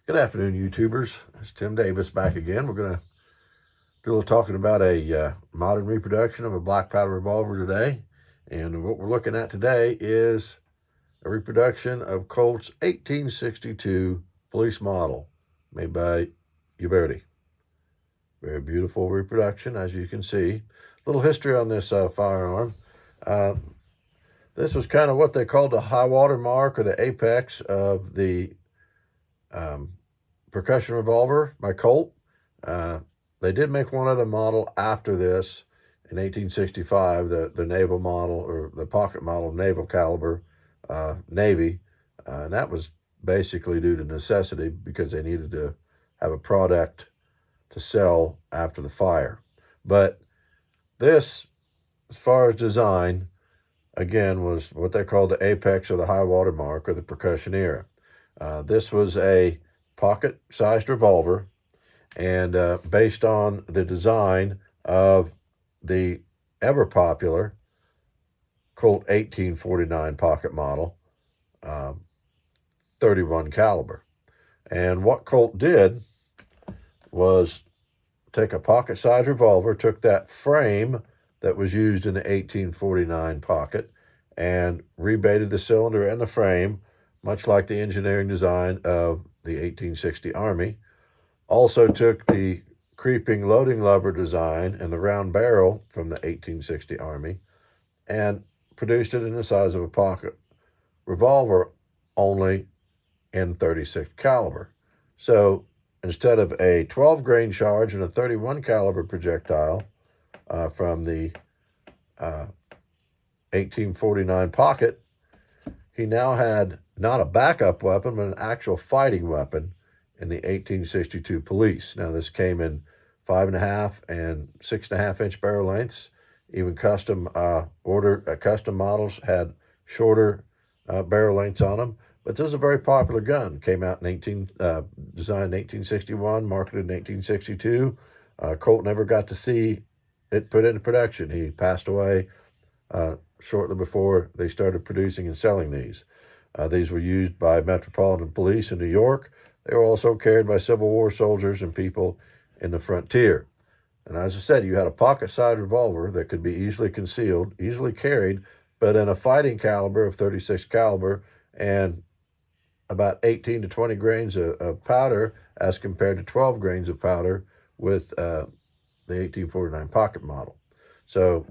Good afternoon, YouTubers. It's Tim Davis back again. We're going to do a little talking about a modern reproduction of a black powder revolver today. And what we're looking at today is a reproduction of Colt's 1862 police model made by Uberti. Very beautiful reproduction, as you can see. A little history on this firearm. This was kind of what they called the high water mark or the apex of the percussion revolver by Colt. They did make one other model after this in 1865, the naval model or the pocket model naval caliber Navy. And that was basically due to necessity because they needed to have a product to sell after the fire. But this, as far as design, again, was what they called the apex or the high water mark or the percussion era. This was a pocket-sized revolver, and based on the design of the ever-popular Colt 1849 pocket model, 31 caliber. And what Colt did was take a pocket-sized revolver, took that frame that was used in the 1849 pocket, and rebaited the cylinder and the frame, much like the engineering design of the 1860 Army. Also took the creeping loading lever design and the round barrel from the 1860 Army and produced it in the size of a pocket revolver, only in 36 caliber. So instead of a 12 grain charge and a 31 caliber projectile from the 1849 pocket, he now had not a backup weapon, but an actual fighting weapon in the 1862 police. Now, this came in 5.5 and 6.5 inch barrel lengths. Even custom custom models had shorter barrel lengths on them. But this is a very popular gun. Came out in designed in 1861, marketed in 1862. Colt never got to see it put into production. He passed away shortly before they started producing and selling these. These were used by Metropolitan Police in New York. They were also carried by Civil War soldiers and people in the frontier. And as I said, you had a pocket-sized revolver that could be easily concealed, easily carried, but in a fighting caliber of 36 caliber and about 18 to 20 grains of powder as compared to 12 grains of powder with the 1849 pocket model. So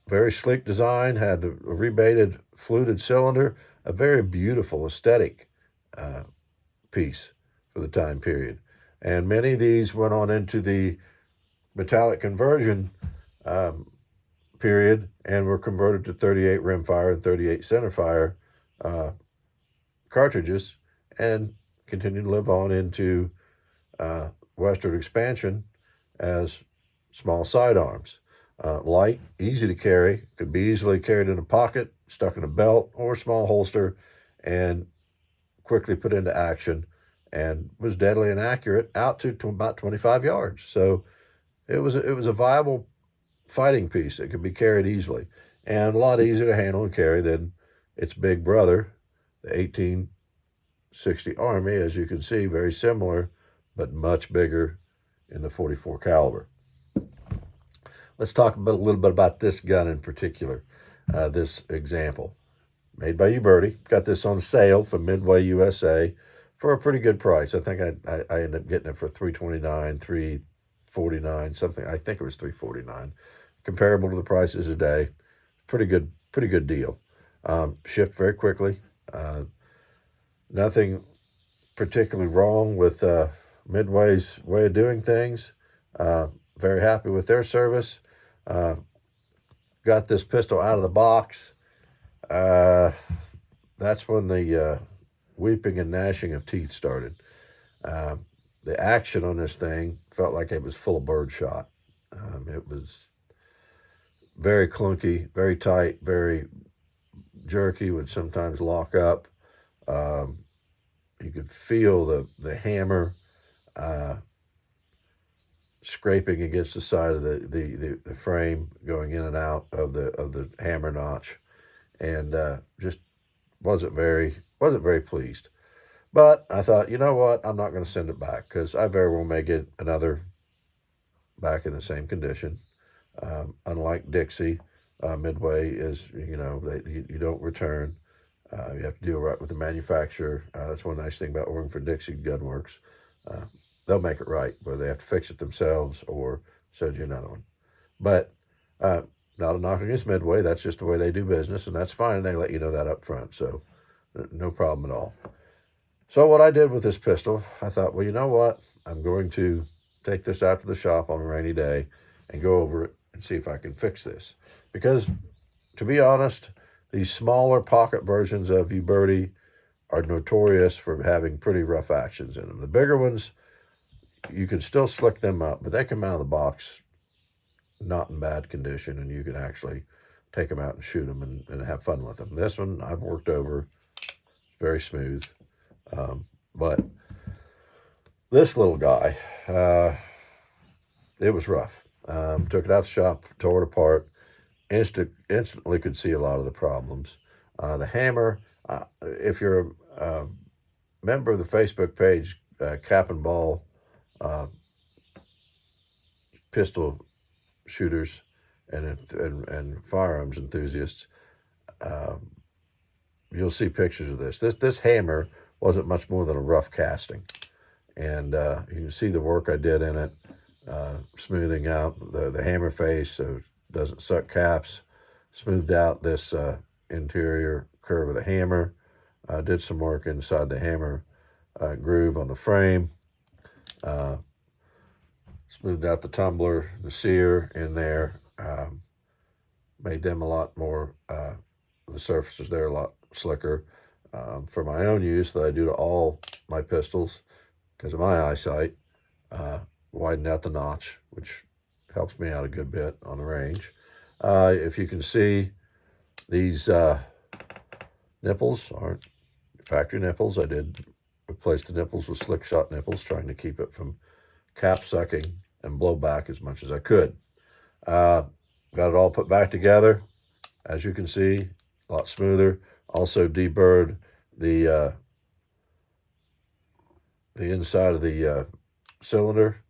very sleek design, had a rebaited fluted cylinder, a very beautiful aesthetic piece for the time period. And many of these went on into the metallic conversion period and were converted to 38 rimfire and 38 centerfire cartridges and continued to live on into westward expansion as small sidearms. Light, easy to carry, could be easily carried in a pocket, stuck in a belt or small holster, and quickly put into action, and was deadly and accurate out to about 25 yards. So it was a viable fighting piece that could be carried easily and a lot easier to handle and carry than its big brother, the 1860 Army, as you can see, very similar, but much bigger in the 44 caliber. Let's talk a little bit about this gun in particular, this example. Made by Uberti. Got this on sale from Midway, USA for a pretty good price. I think I ended up getting it for $329, $349, something. I think it was $349. Comparable to the prices today. Pretty good deal. Shipped very quickly. Nothing particularly wrong with Midway's way of doing things. Very happy with their service. Got this pistol out of the box. That's when the weeping and gnashing of teeth started. The action on this thing felt like it was full of birdshot. It was very clunky, very tight, very jerky, would sometimes lock up. You could feel the hammer scraping against the side of the frame, going in and out of the hammer notch, and just wasn't very pleased. But I thought, you know what? I'm not going to send it back because I very well may get another back in the same condition. Unlike Dixie, Midway is, you don't return. You have to deal right with the manufacturer. That's one nice thing about ordering for Dixie Gunworks. Uh, they'll make it right, whether they have to fix it themselves or send you another one. But uh, not a knock against Midway. That's just the way they do business, and that's fine. And they let you know that up front, so no problem at all. So what I did with this pistol, I thought, well, you know what? I'm going to take this out to the shop on a rainy day and go over it and see if I can fix this. Because, to be honest, these smaller pocket versions of Uberti are notorious for having pretty rough actions in them. The bigger ones, you can still slick them up, but they come out of the box not in bad condition, and you can actually take them out and shoot them and have fun with them. This one I've worked over, very smooth. But this little guy, it was rough. Took it out the shop, tore it apart, instantly could see a lot of the problems. The hammer, if you're a member of the Facebook page, Cap and Ball pistol shooters and firearms enthusiasts, you'll see pictures of this. This hammer wasn't much more than a rough casting, and you can see the work I did in it, smoothing out the hammer face so it doesn't suck caps, smoothed out this interior curve of the hammer, did some work inside the hammer groove on the frame, smoothed out the tumbler, the sear in there, made them a lot more, the surfaces there a lot slicker. For my own use that I do to all my pistols because of my eyesight, widened out the notch, which helps me out a good bit on the range. If you can see, these nipples aren't factory nipples. I did replace the nipples with slick shot nipples, trying to keep it from cap sucking and blow back as much as I could. Got it all put back together. As you can see, a lot smoother. Also deburred the inside of the cylinder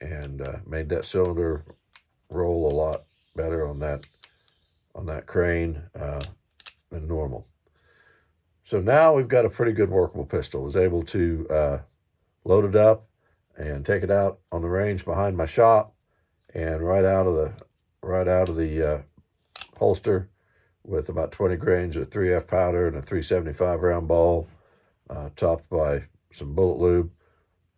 and made that cylinder roll a lot better on that crane than normal. So now we've got a pretty good workable pistol. I was able to load it up and take it out on the range behind my shop, and right out of the holster with about 20 grains of 3F powder and a 375 round ball, topped by some bullet lube.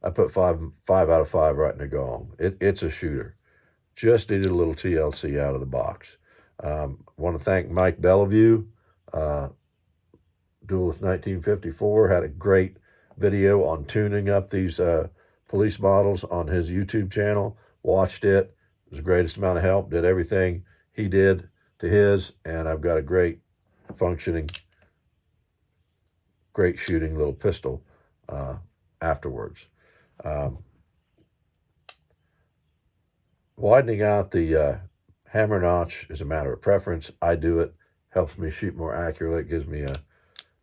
I put five out of 5 right in the gong. It's a shooter. Just needed a little TLC out of the box. Want to thank Mike Bellevue, Duelist 1954, had a great video on tuning up these police models on his YouTube channel. Watched it. It was the greatest amount of help. Did everything he did to his, and I've got a great functioning, great shooting little pistol afterwards. Widening out the hammer notch is a matter of preference. I do it. Helps me shoot more accurately. It gives me a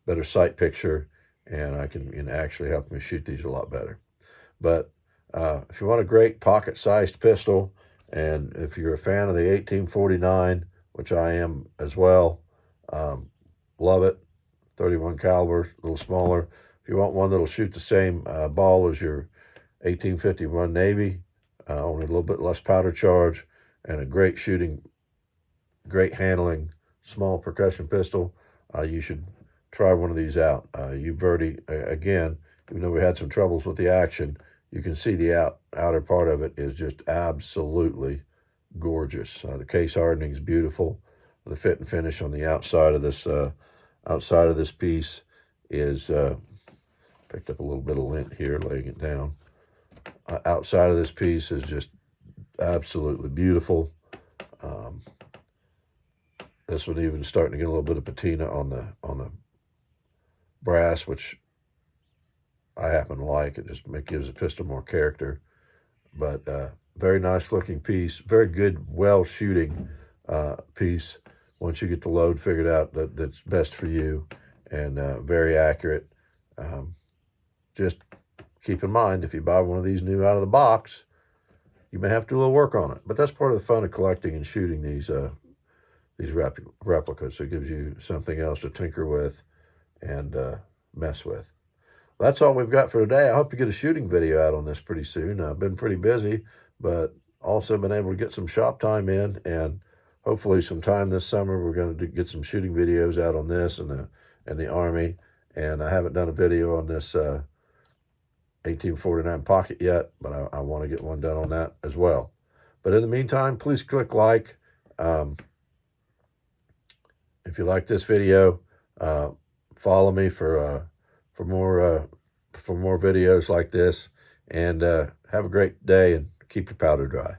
better sight picture, and I can actually help me shoot these a lot better. But if you want a great pocket-sized pistol, and if you're a fan of the 1849, which I am as well, love it. 31 caliber, a little smaller. If you want one that'll shoot the same ball as your 1851 Navy, only a little bit less powder charge, and a great shooting, great handling, small percussion pistol, you should try one of these out. Uberti, again, even though we had some troubles with the action, you can see the outer part of it is just absolutely gorgeous. The case hardening is beautiful. The fit and finish on the outside of this piece is picked up a little bit of lint here, laying it down. Outside of this piece is just absolutely beautiful. This one even starting to get a little bit of patina on the brass, which I happen to like. It just gives the pistol more character. But very nice looking piece, very good, well shooting piece. Once you get the load figured out, that's best for you, and very accurate. just keep in mind, if you buy one of these new out of the box, you may have to do a little work on it. But that's part of the fun of collecting and shooting these replicas. It gives you something else to tinker with and mess with. That's all we've got for today. I hope to get a shooting video out on this pretty soon. I've been pretty busy, but also been able to get some shop time in, and hopefully sometime this summer we're going to get some shooting videos out on this and the Army. And I haven't done a video on this 1849 pocket yet, but I want to get one done on that as well. But in the meantime, please click like. If you like this video, follow me for more videos like this, and have a great day and keep your powder dry.